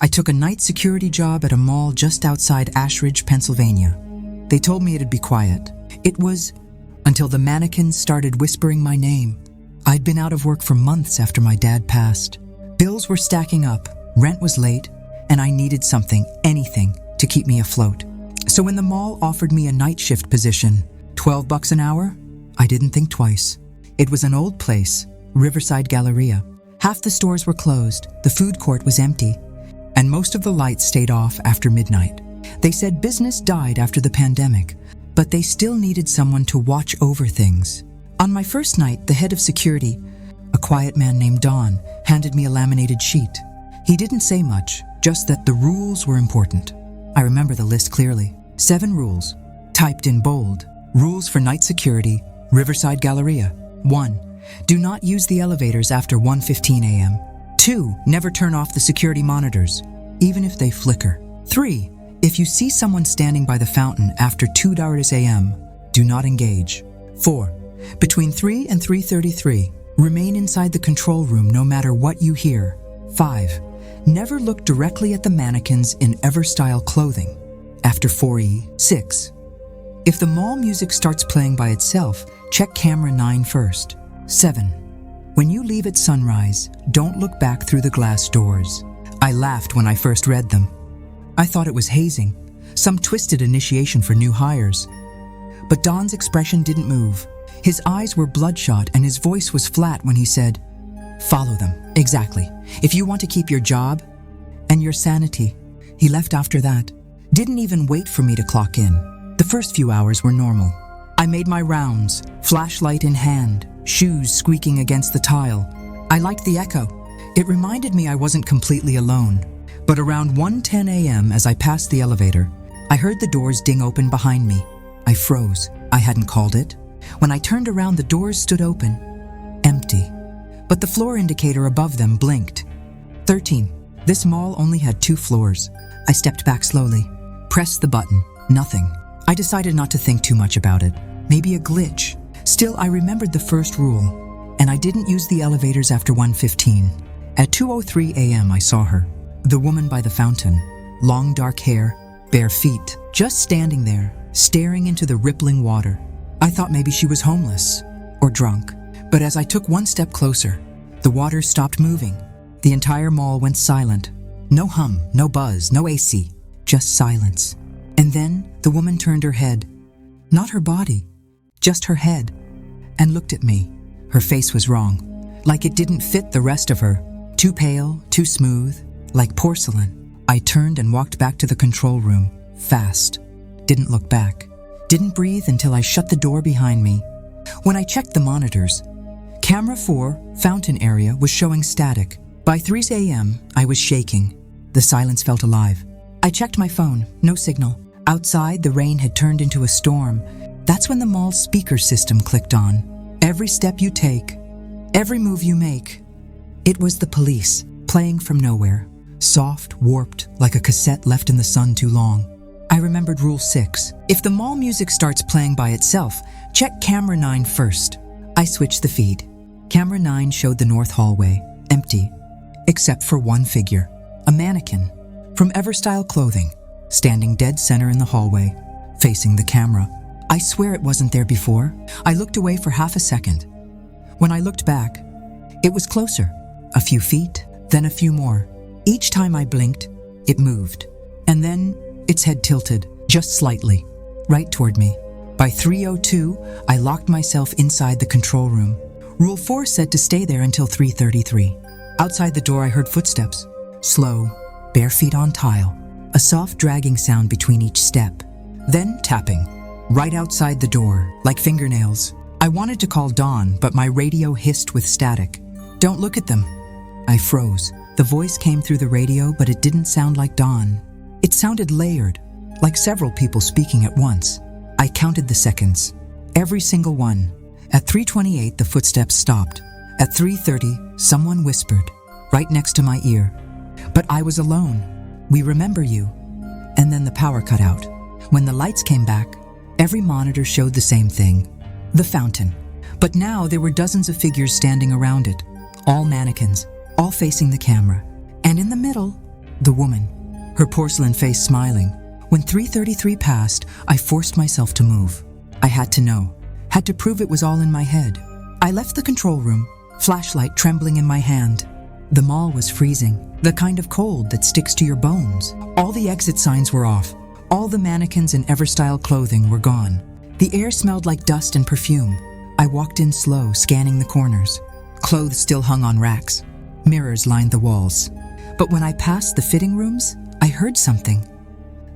I took a night security job at a mall just outside Ashridge, Pennsylvania. They told me it'd be quiet. It was until the mannequins started whispering my name. I'd been out of work for months after my dad passed. Bills were stacking up, rent was late, and I needed something, anything, to keep me afloat. So when the mall offered me a night shift position, $12 an hour, I didn't think twice. It was an old place, Riverside Galleria. Half the stores were closed, the food court was empty, and most of the lights stayed off after midnight. They said business died after the pandemic, but they still needed someone to watch over things. On my first night, the head of security, a quiet man named Don, handed me a laminated sheet. He didn't say much, just that the rules were important. I remember the list clearly. 7 rules, typed in bold. Rules for night security, Riverside Galleria. 1. Do not use the elevators after 1:15 a.m. 2. Never turn off the security monitors, even if they flicker. 3. If you see someone standing by the fountain after 2 a.m., do not engage. 4. Between 3 and 3:33, remain inside the control room no matter what you hear. 5. Never look directly at the mannequins in Everstyle clothing after 4E. 6. If the mall music starts playing by itself, check camera 9 first. 7. When you leave at sunrise, don't look back through the glass doors. I laughed when I first read them. I thought it was hazing, some twisted initiation for new hires. But Don's expression didn't move. His eyes were bloodshot and his voice was flat when he said, "Follow them, exactly. If you want to keep your job and your sanity." He left after that. Didn't even wait for me to clock in. The first few hours were normal. I made my rounds, flashlight in hand, shoes squeaking against the tile. I liked the echo. It reminded me I wasn't completely alone. But around 1:10 a.m. as I passed the elevator, I heard the doors ding open behind me. I froze. I hadn't called it. When I turned around, the doors stood open, empty. But the floor indicator above them blinked. 13. This mall only had 2 floors. I stepped back slowly, pressed the button. Nothing. I decided not to think too much about it. Maybe a glitch. Still, I remembered the first rule, and I didn't use the elevators after 1:15. At 2:03 a.m. I saw her. The woman by the fountain. Long dark hair, bare feet, just standing there, staring into the rippling water. I thought maybe she was homeless or drunk. But as I took one step closer, the water stopped moving. The entire mall went silent. No hum, no buzz, no AC, just silence. And then the woman turned her head, not her body, just her head, and looked at me. Her face was wrong, like it didn't fit the rest of her. Too pale, too smooth, like porcelain. I turned and walked back to the control room, fast. Didn't look back. Didn't breathe until I shut the door behind me. When I checked the monitors, camera 4, fountain area, was showing static. By 3 a.m., I was shaking. The silence felt alive. I checked my phone, no signal. Outside, the rain had turned into a storm. That's when the mall's speaker system clicked on. Every step you take, every move you make. It was the police, playing from nowhere. Soft, warped, like a cassette left in the sun too long. I remembered Rule 6. If the mall music starts playing by itself, check camera 9 first. I switched the feed. Camera 9 showed the north hallway, empty, except for one figure. A mannequin, from Everstyle clothing, standing dead center in the hallway, facing the camera. I swear it wasn't there before. I looked away for half a second. When I looked back, it was closer. A few feet, then a few more. Each time I blinked, it moved. And then its head tilted, just slightly, right toward me. By 3:02, I locked myself inside the control room. Rule 4 said to stay there until 3:33. Outside the door, I heard footsteps. Slow, bare feet on tile. A soft dragging sound between each step. Then tapping, right outside the door, like fingernails. I wanted to call Dawn, but my radio hissed with static. "Don't look at them." I froze. The voice came through the radio, but it didn't sound like Dawn. It sounded layered, like several people speaking at once. I counted the seconds, every single one. At 3:28, the footsteps stopped. At 3:30, someone whispered, right next to my ear. But I was alone. "We remember you." And then the power cut out. When the lights came back, every monitor showed the same thing, the fountain. But now there were dozens of figures standing around it, all mannequins, all facing the camera. And in the middle, The woman, her porcelain face smiling. When 3:33 passed, I forced myself to move. I had to know, had to prove it was all in my head. I left the control room, flashlight trembling in my hand. The mall was freezing, the kind of cold that sticks to your bones. All the exit signs were off. All the mannequins in Everstyle clothing were gone. The air smelled like dust and perfume. I walked in slow, scanning the corners. Clothes still hung on racks. Mirrors lined the walls. But when I passed the fitting rooms, I heard something.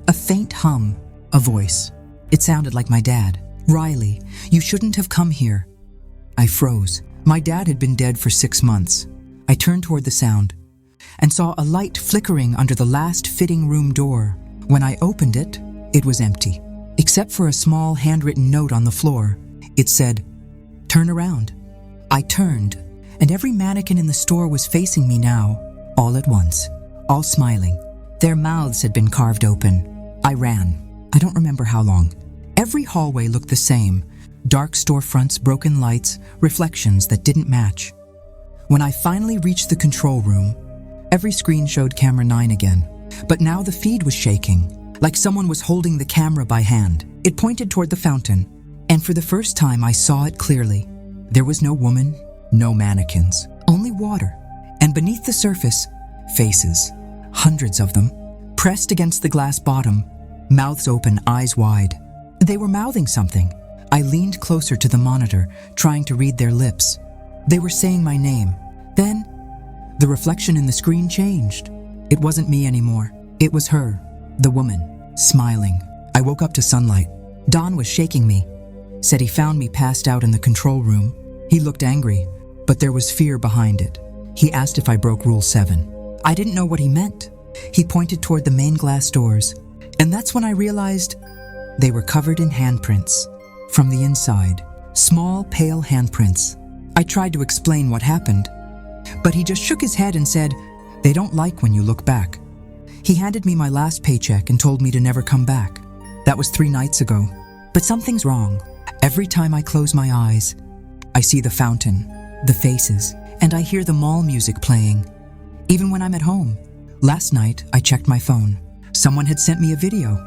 A faint hum, a voice. It sounded like my dad. "Riley, you shouldn't have come here." I froze. My dad had been dead for 6 months. I turned toward the sound and saw a light flickering under the last fitting room door. When I opened it, it was empty, except for a small handwritten note on the floor. It said, "Turn around." I turned, and every mannequin in the store was facing me now, all at once, all smiling. Their mouths had been carved open. I ran. I don't remember how long. Every hallway looked the same. Dark storefronts, broken lights, reflections that didn't match. When I finally reached the control room, every screen showed camera 9 again. But now the feed was shaking, like someone was holding the camera by hand. It pointed toward the fountain, and for the first time I saw it clearly. There was no woman, no mannequins, only water. And beneath the surface, faces, hundreds of them, pressed against the glass bottom, mouths open, eyes wide. They were mouthing something. I leaned closer to the monitor, trying to read their lips. They were saying my name. Then, the reflection in the screen changed. It wasn't me anymore. It was her, the woman, smiling. I woke up to sunlight. Don was shaking me. Said he found me passed out in the control room. He looked angry, but there was fear behind it. He asked if I broke Rule 7. I didn't know what he meant. He pointed toward the main glass doors, and that's when I realized they were covered in handprints. From the inside, small, pale handprints. I tried to explain what happened, but he just shook his head and said, "They don't like when you look back." He handed me my last paycheck and told me to never come back. That was 3 nights ago. But something's wrong. Every time I close my eyes, I see the fountain, the faces, and I hear the mall music playing. Even when I'm at home. Last night, I checked my phone. Someone had sent me a video.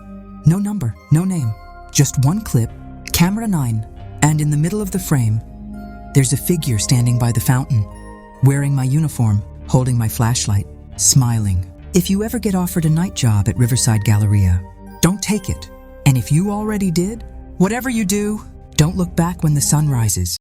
No number, no name. Just one clip, camera 9, and in the middle of the frame, there's a figure standing by the fountain, wearing my uniform, holding my flashlight, smiling. If you ever get offered a night job at Riverside Galleria, don't take it. And if you already did, whatever you do, don't look back when the sun rises.